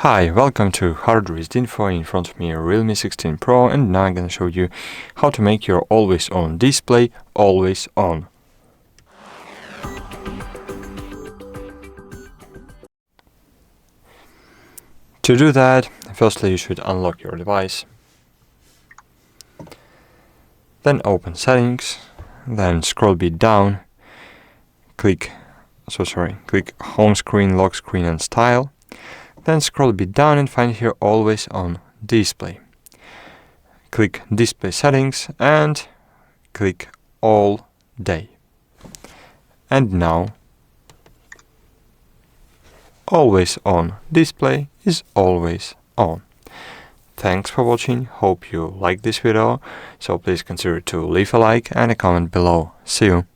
Hi, welcome to HardReset.Info. In front of me a Realme 16 Pro, and now I'm gonna show you how to make your always on display always on. To do that, firstly you should unlock your device, then open settings, then scroll a bit down, click home screen, lock screen and style, then scroll a bit down and find here always on display. Click display settings and click all day. And now always on display is always on. Thanks for watching, hope you like this video, so please consider to leave a like and a comment below. See you!